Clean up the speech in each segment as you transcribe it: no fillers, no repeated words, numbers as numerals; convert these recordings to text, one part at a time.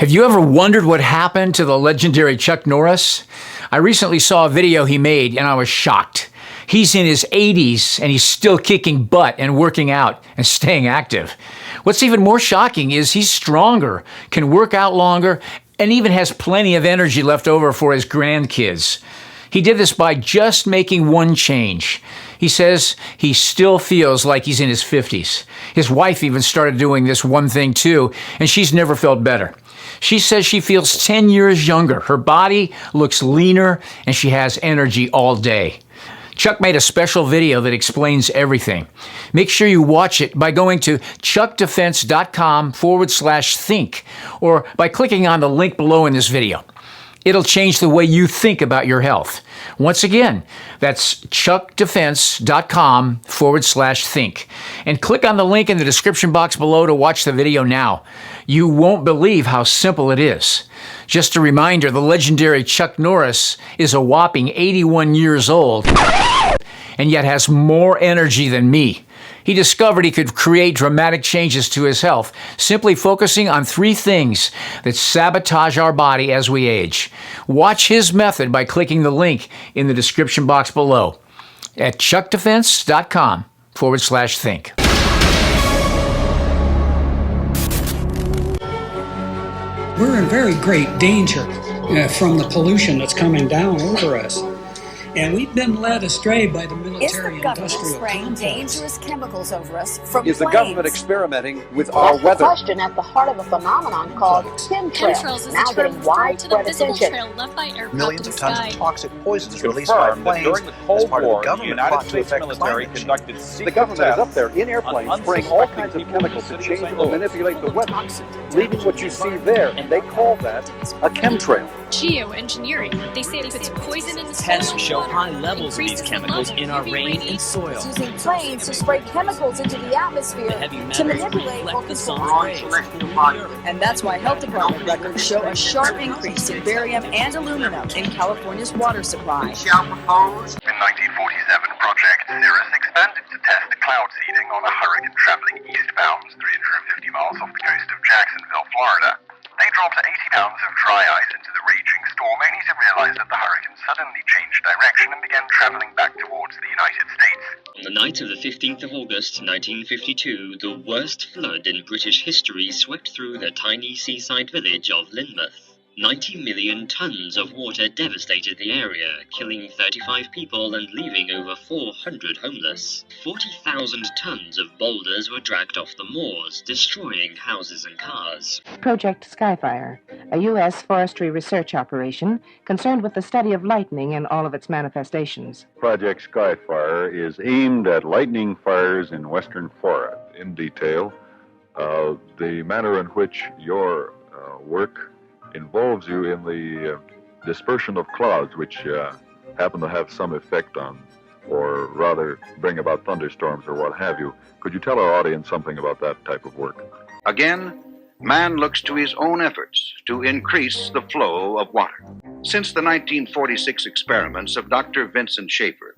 Have you ever wondered what happened to the legendary Chuck Norris? I recently saw a video he made and I was shocked. He's in his 80s and he's still kicking butt and working out and staying active. What's even more shocking is he's stronger, can work out longer, and even has plenty of energy left over for his grandkids. He did this by just making one change. He says he still feels like he's in his 50s. His wife even started doing this one thing too, and she's never felt better. She says she feels 10 years younger. Her body looks leaner, and she has energy all day. Chuck made a special video that explains everything. Make sure you watch it by going to chuckdefense.com/think or by clicking on the link below in this video. It'll change the way you think about your health. Once again, that's chuckdefense.com/think. And click on the link in the description box below to watch the video now. You won't believe how simple it is. Just a reminder, the legendary Chuck Norris is a whopping 81 years old and yet has more energy than me. He discovered he could create dramatic changes to his health simply focusing on 3 things that sabotage our body as we age. Watch his method by clicking the link in the description box below at chuckdefense.com/think. We're in very great danger from the pollution that's coming down over us. And we've been led astray by the military-industrial complex. Is the government spraying dangerous chemicals over us from Is the government experimenting with our weather? That's the question at the heart of a phenomenon called chemtrails, now getting widespread attention. Millions of tons of toxic poisons released by our planes during the Cold part War, of the the government United States military conducted secret tests up there in airplanes spraying all kinds of chemicals to change or manipulate the weather, leaving what you see there, and they call that a chemtrail. Geoengineering. They say it puts poison in the soil. Tests show high levels of these chemicals in our rain and soil. Using planes to spray chemicals into the atmosphere to manipulate or control. And that's why health department records show a sharp increase in barium and aluminum in California's water supply. We shall propose. In 1947, Project Cirrus expanded to test cloud seeding on a hurricane traveling eastbound 350 miles off the coast of Jacksonville, Florida. They dropped 80 pounds of dry ice into the raging storm, only to realize that the hurricane suddenly changed direction and began traveling back towards the United States. On the night of the 15th of August, 1952, the worst flood in British history swept through the tiny seaside village of Lynmouth. 90 million tons of water devastated the area, killing 35 people and leaving over 400 homeless. 40,000 tons of boulders were dragged off the moors, destroying houses and cars. Project Skyfire, a U.S. forestry research operation concerned with the study of lightning and all of its manifestations. Project Skyfire is aimed at lightning fires in western Florida. In detail, the manner in which your work involves you in the dispersion of clouds, which happen to have some effect on, or rather bring about thunderstorms or what have you. Could you tell our audience something about that type of work? Again, man looks to his own efforts to increase the flow of water. Since the 1946 experiments of Dr. Vincent Schaefer,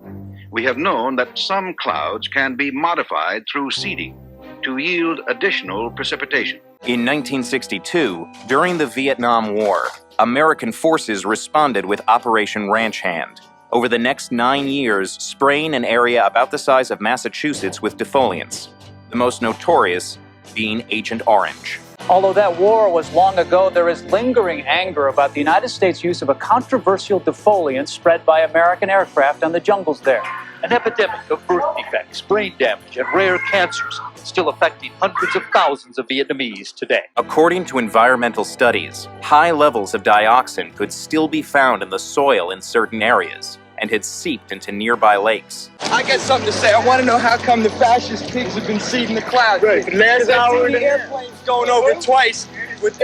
we have known that some clouds can be modified through seeding to yield additional precipitation. In 1962, during the Vietnam War, American forces responded with Operation Ranch Hand. Over the next 9 years, spraying an area about the size of Massachusetts with defoliants, the most notorious being Agent Orange. Although that war was long ago, there is lingering anger about the United States' use of a controversial defoliant spread by American aircraft on the jungles there. An epidemic of birth defects, brain damage, and rare cancers still affecting hundreds of thousands of Vietnamese today. According to environmental studies, high levels of dioxin could still be found in the soil in certain areas and had seeped into nearby lakes. I got something to say. I want to know how come the fascist pigs have been seeding the clouds. Right. Last hour the airplanes going over twice with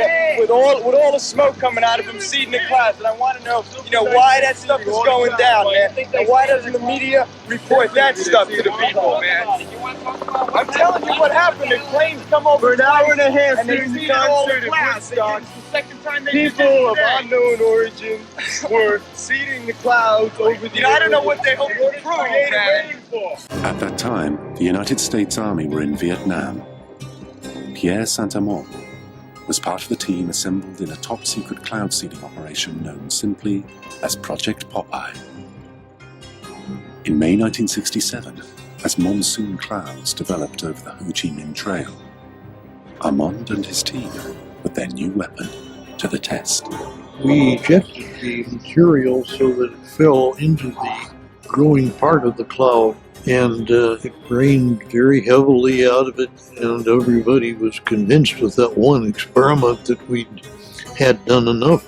all the smoke coming out of them seeding the clouds. And I want to know, why that stuff is going down, man. And why doesn't the media report that stuff to the people, man? I'm telling you what happened. The planes come over an hour and a half and they seeded all the clouds. The second time they people of unknown origin were seeding the clouds over the I don't know what they hope to prove, man. At that time, the United States Army were in Vietnam. Pierre Saint-Amand, was part of the team assembled in a top-secret cloud seeding operation known simply as Project Popeye. In May 1967, as monsoon clouds developed over the Ho Chi Minh Trail, Armand and his team put their new weapon to the test. We ejected the material so that it fell into the growing part of the cloud, and it rained very heavily out of it, and everybody was convinced with that one experiment that we had done enough.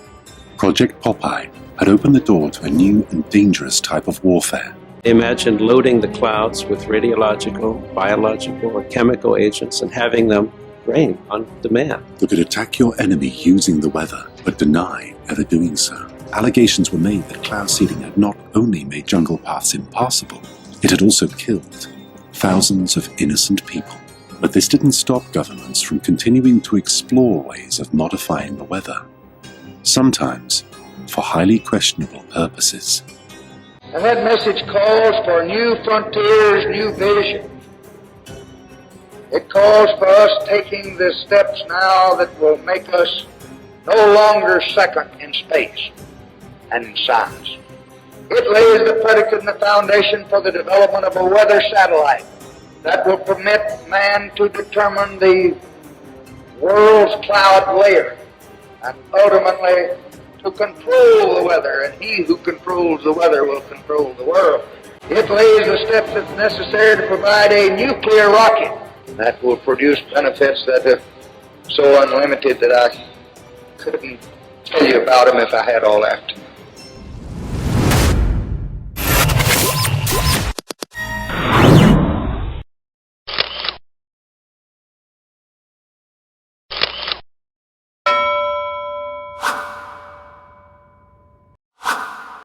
Project Popeye had opened the door to a new and dangerous type of warfare. They imagined loading the clouds with radiological, biological, or chemical agents and having them rain on demand. They could attack your enemy using the weather, but deny ever doing so. Allegations were made that cloud seeding had not only made jungle paths impassable, it had also killed thousands of innocent people. But this didn't stop governments from continuing to explore ways of modifying the weather, sometimes for highly questionable purposes. And that message calls for new frontiers, new vision. It calls for us taking the steps now that will make us no longer second in space and in science. It lays the predicate and the foundation for the development of a weather satellite that will permit man to determine the world's cloud layer and ultimately to control the weather, and he who controls the weather will control the world. It lays the steps that's necessary to provide a nuclear rocket that will produce benefits that are so unlimited that I couldn't tell you about them if I had all afternoon.